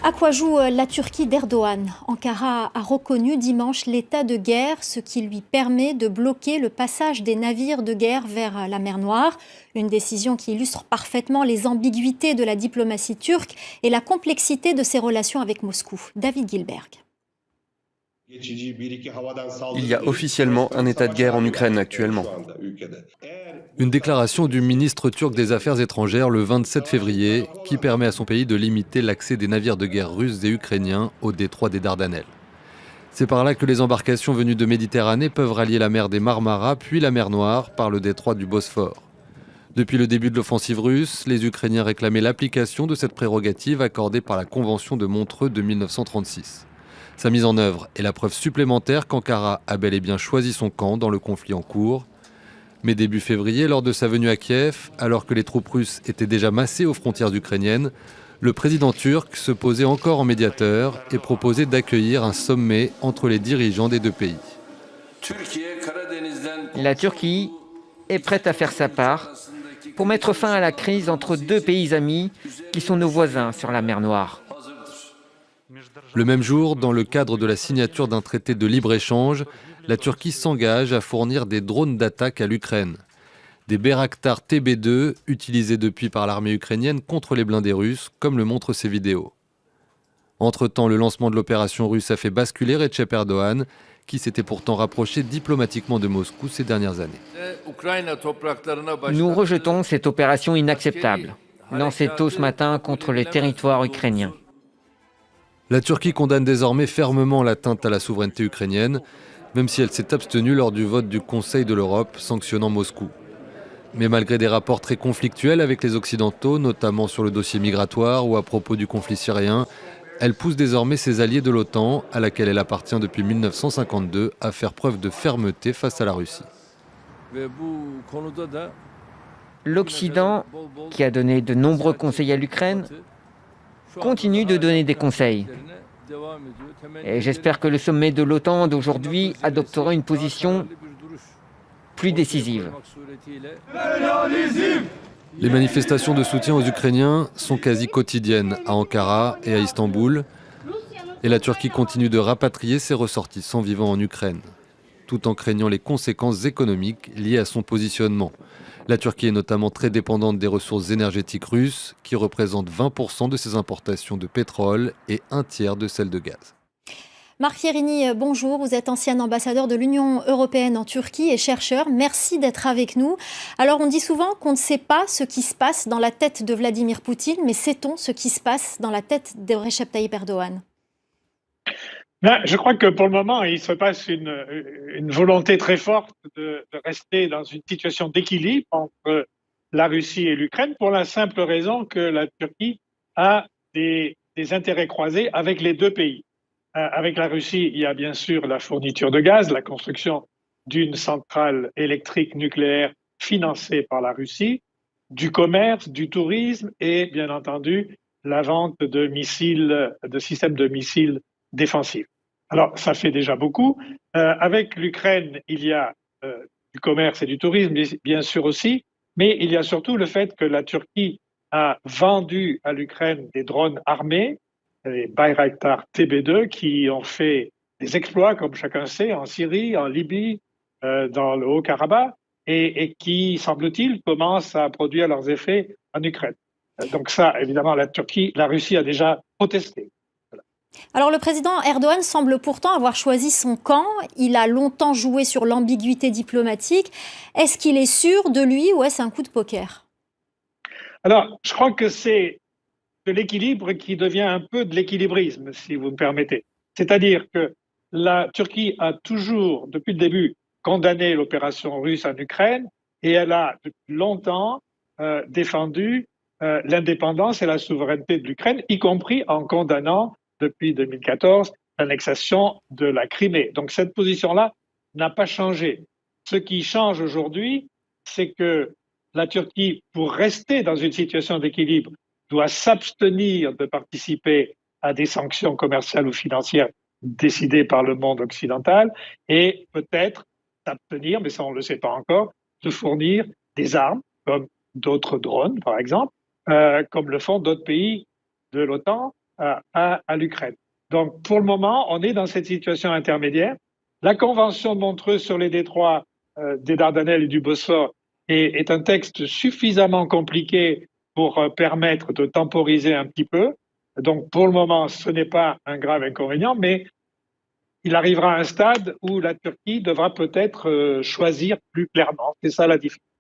À quoi joue la Turquie d'Erdogan? Ankara a reconnu dimanche l'état de guerre, ce qui lui permet de bloquer le passage des navires de guerre vers la mer Noire. Une décision qui illustre parfaitement les ambiguïtés de la diplomatie turque et la complexité de ses relations avec Moscou. David Gilberg. Il y a officiellement un état de guerre en Ukraine actuellement. Une déclaration du ministre turc des Affaires étrangères le 27 février qui permet à son pays de limiter l'accès des navires de guerre russes et ukrainiens au détroit des Dardanelles. C'est par là que les embarcations venues de Méditerranée peuvent rallier la mer des Marmara puis la mer Noire par le détroit du Bosphore. Depuis le début de l'offensive russe, les Ukrainiens réclamaient l'application de cette prérogative accordée par la Convention de Montreux de 1936. Sa mise en œuvre est la preuve supplémentaire qu'Ankara a bel et bien choisi son camp dans le conflit en cours. Mais début février, lors de sa venue à Kiev, alors que les troupes russes étaient déjà massées aux frontières ukrainiennes, le président turc se posait encore en médiateur et proposait d'accueillir un sommet entre les dirigeants des deux pays. La Turquie est prête à faire sa part pour mettre fin à la crise entre deux pays amis qui sont nos voisins sur la mer Noire. Le même jour, dans le cadre de la signature d'un traité de libre-échange, la Turquie s'engage à fournir des drones d'attaque à l'Ukraine. Des Bayraktar TB2 utilisés depuis par l'armée ukrainienne contre les blindés russes, comme le montrent ces vidéos. Entre-temps, le lancement de l'opération russe a fait basculer Recep Erdogan, qui s'était pourtant rapproché diplomatiquement de Moscou ces dernières années. Nous rejetons cette opération inacceptable, lancée tôt ce matin contre les territoires ukrainiens. La Turquie condamne désormais fermement l'atteinte à la souveraineté ukrainienne, même si elle s'est abstenue lors du vote du Conseil de l'Europe sanctionnant Moscou. Mais malgré des rapports très conflictuels avec les Occidentaux, notamment sur le dossier migratoire ou à propos du conflit syrien, elle pousse désormais ses alliés de l'OTAN, à laquelle elle appartient depuis 1952, à faire preuve de fermeté face à la Russie. L'Occident, qui a donné de nombreux conseils à l'Ukraine, continue de donner des conseils. Et j'espère que le sommet de l'OTAN d'aujourd'hui adoptera une position plus décisive. Les manifestations de soutien aux Ukrainiens sont quasi quotidiennes à Ankara et à Istanbul. Et la Turquie continue de rapatrier ses ressortissants vivant en Ukraine, tout en craignant les conséquences économiques liées à son positionnement. La Turquie est notamment très dépendante des ressources énergétiques russes, qui représentent 20% de ses importations de pétrole et un tiers de celles de gaz. Marc Ierini, bonjour. Vous êtes ancien ambassadeur de l'Union européenne en Turquie et chercheur. Merci d'être avec nous. Alors, on dit souvent qu'on ne sait pas ce qui se passe dans la tête de Vladimir Poutine, mais sait-on ce qui se passe dans la tête de Recep Tayyip Erdogan? Je crois que pour le moment, il se passe une volonté très forte de rester dans une situation d'équilibre entre la Russie et l'Ukraine, pour la simple raison que la Turquie a des intérêts croisés avec les deux pays. Avec la Russie, il y a bien sûr la fourniture de gaz, la construction d'une centrale électrique nucléaire financée par la Russie, du commerce, du tourisme et bien entendu la vente de missiles, de systèmes de missiles défensifs. Alors, ça fait déjà beaucoup. Avec l'Ukraine, il y a du commerce et du tourisme, bien sûr aussi, mais il y a surtout le fait que la Turquie a vendu à l'Ukraine des drones armés, les Bayraktar TB2, qui ont fait des exploits, comme chacun sait, en Syrie, en Libye, dans le Haut-Karabakh, et qui, semble-t-il, commencent à produire leurs effets en Ukraine. Donc ça, évidemment, la Russie a déjà protesté. Alors le président Erdogan semble pourtant avoir choisi son camp. Il a longtemps joué sur l'ambiguïté diplomatique. Est-ce qu'il est sûr de lui ou est-ce un coup de poker? Alors, je crois que c'est de l'équilibre qui devient un peu de l'équilibrisme, si vous me permettez. C'est-à-dire que la Turquie a toujours, depuis le début, condamné l'opération russe en Ukraine et elle a depuis longtemps défendu l'indépendance et la souveraineté de l'Ukraine, y compris en condamnant depuis 2014 l'annexation de la Crimée. Donc cette position-là n'a pas changé. Ce qui change aujourd'hui, c'est que la Turquie, pour rester dans une situation d'équilibre, doit s'abstenir de participer à des sanctions commerciales ou financières décidées par le monde occidental et peut-être s'abstenir, mais ça on ne le sait pas encore, de fournir des armes, comme d'autres drones par exemple, comme le font d'autres pays de l'OTAN, à l'Ukraine. Donc, pour le moment, on est dans cette situation intermédiaire. La Convention de Montreux sur les détroits des Dardanelles et du Bosphore est un texte suffisamment compliqué pour permettre de temporiser un petit peu. Donc, pour le moment, ce n'est pas un grave inconvénient, mais il arrivera à un stade où la Turquie devra peut-être choisir plus clairement. C'est ça la différence.